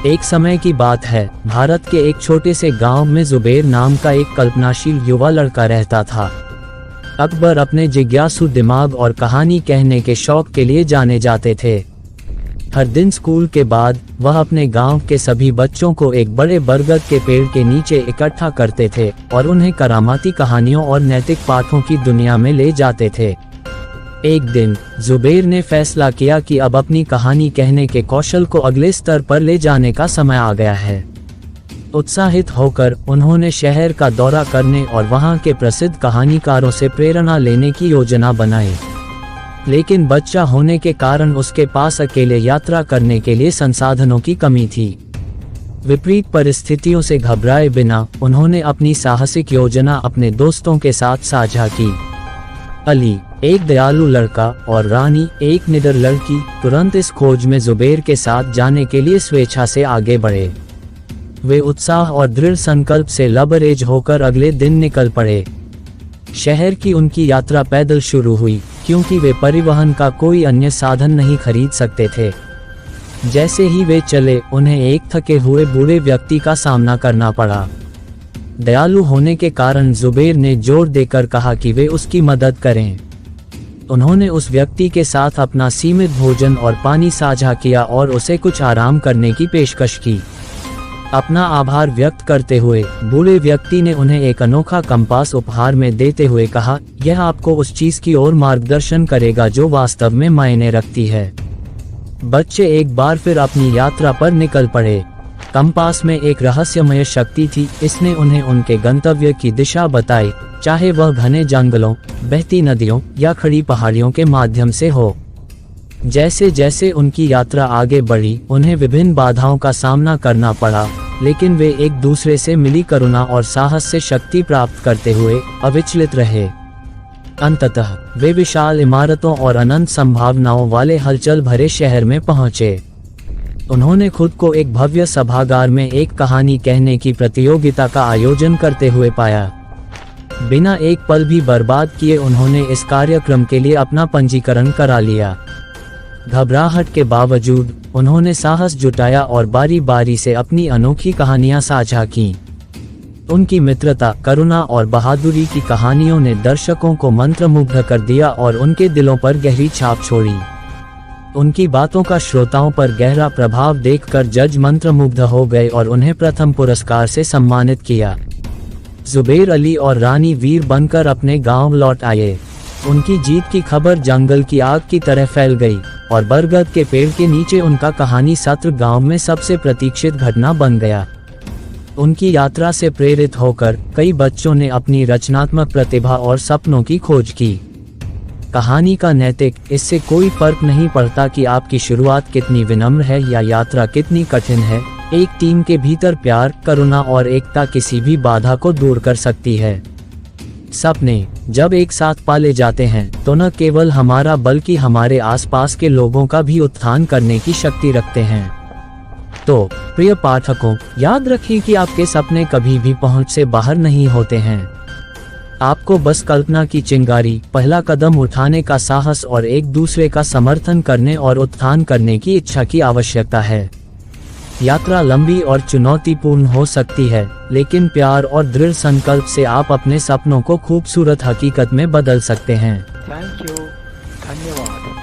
एक समय की बात है, भारत के एक छोटे से गांव में जुबैर नाम का एक कल्पनाशील युवा लड़का रहता था। अकबर अपने जिज्ञासु दिमाग और कहानी कहने के शौक के लिए जाने जाते थे। हर दिन स्कूल के बाद वह अपने गांव के सभी बच्चों को एक बड़े बरगद के पेड़ के नीचे इकट्ठा करते थे और उन्हें करामाती कहानियों और नैतिक पाठों की दुनिया में ले जाते थे। एक दिन जुबैर ने फैसला किया कि अब अपनी कहानी कहने के कौशल को अगले स्तर पर ले जाने का समय आ गया है। उत्साहित होकर उन्होंने शहर का दौरा करने और वहां के प्रसिद्ध कहानीकारों से प्रेरणा लेने की योजना बनाई, लेकिन बच्चा होने के कारण उसके पास अकेले यात्रा करने के लिए संसाधनों की कमी थी। विपरीत परिस्थितियों से घबराए बिना उन्होंने अपनी साहसिक योजना अपने दोस्तों के साथ साझा की। अली, एक दयालु लड़का, और रानी, एक निडर लड़की, तुरंत इस खोज में जुबैर के साथ जाने के लिए स्वेच्छा से आगे बढ़े। वे उत्साह और दृढ़ संकल्प से लबरेज होकर अगले दिन निकल पड़े। शहर की उनकी यात्रा पैदल शुरू हुई, क्योंकि वे परिवहन का कोई अन्य साधन नहीं खरीद सकते थे। जैसे ही वे चले, उन्हें एक थके हुए बूढ़े व्यक्ति का सामना करना पड़ा। दयालु होने के कारण जुबैर ने जोर देकर कहा कि वे उसकी मदद करें। उन्होंने उस व्यक्ति के साथ अपना सीमित भोजन और पानी साझा किया और उसे कुछ आराम करने की पेशकश की। अपना आभार व्यक्त करते हुए बूढ़े व्यक्ति ने उन्हें एक अनोखा कंपास उपहार में देते हुए कहा, यह आपको उस चीज की ओर मार्गदर्शन करेगा जो वास्तव में मायने रखती है। बच्चे एक बार फिर अपनी यात्रा पर निकल पड़े। कंपास में एक रहस्यमय शक्ति थी, इसने उन्हें उनके गंतव्य की दिशा बताई, चाहे वह घने जंगलों, बहती नदियों या खड़ी पहाड़ियों के माध्यम से हो। जैसे जैसे उनकी यात्रा आगे बढ़ी, उन्हें विभिन्न बाधाओं का सामना करना पड़ा, लेकिन वे एक दूसरे से मिली करुणा और साहस से शक्ति प्राप्त करते हुए अविचलित रहे। अंततः वे विशाल इमारतों और अनंत संभावनाओं वाले हलचल भरे शहर में पहुंचे। उन्होंने खुद को एक भव्य सभागार में एक कहानी कहने की प्रतियोगिता का आयोजन करते हुए पाया। बिना एक पल भी बर्बाद किए उन्होंने इस कार्यक्रम के लिए अपना पंजीकरण करा लिया। घबराहट के बावजूद उन्होंने साहस जुटाया और बारी बारी से अपनी अनोखी कहानियां साझा की। उनकी मित्रता, करुणा और बहादुरी की कहानियों ने दर्शकों को मंत्रमुग्ध कर दिया और उनके दिलों पर गहरी छाप छोड़ी। उनकी बातों का श्रोताओं पर गहरा प्रभाव देखकर जज मंत्रमुग्ध हो गए और उन्हें प्रथम पुरस्कार से सम्मानित किया। जुबैर अली और रानी वीर बनकर अपने गांव लौट आए। उनकी जीत की खबर जंगल की आग की तरह फैल गई और बरगद के पेड़ के नीचे उनका कहानी सत्र गांव में सबसे प्रतीक्षित घटना बन गया। उनकी यात्रा से प्रेरित होकर कई बच्चों ने अपनी रचनात्मक प्रतिभा और सपनों की खोज की। कहानी का नैतिक, इससे कोई फर्क नहीं पड़ता कि आपकी शुरुआत कितनी विनम्र है या यात्रा कितनी कठिन है, एक टीम के भीतर प्यार, करुणा और एकता किसी भी बाधा को दूर कर सकती है। सपने जब एक साथ पाले जाते हैं तो न केवल हमारा बल्कि हमारे आसपास के लोगों का भी उत्थान करने की शक्ति रखते हैं। तो प्रिय पाठकों, याद रखें कि आपके सपने कभी भी पहुंच से बाहर नहीं होते हैं। आपको बस कल्पना की चिंगारी, पहला कदम उठाने का साहस और एक दूसरे का समर्थन करने और उत्थान करने की इच्छा की आवश्यकता है। यात्रा लंबी और चुनौतीपूर्ण हो सकती है, लेकिन प्यार और दृढ़ संकल्प से आप अपने सपनों को खूबसूरत हकीकत में बदल सकते हैं। थैंक यू, धन्यवाद।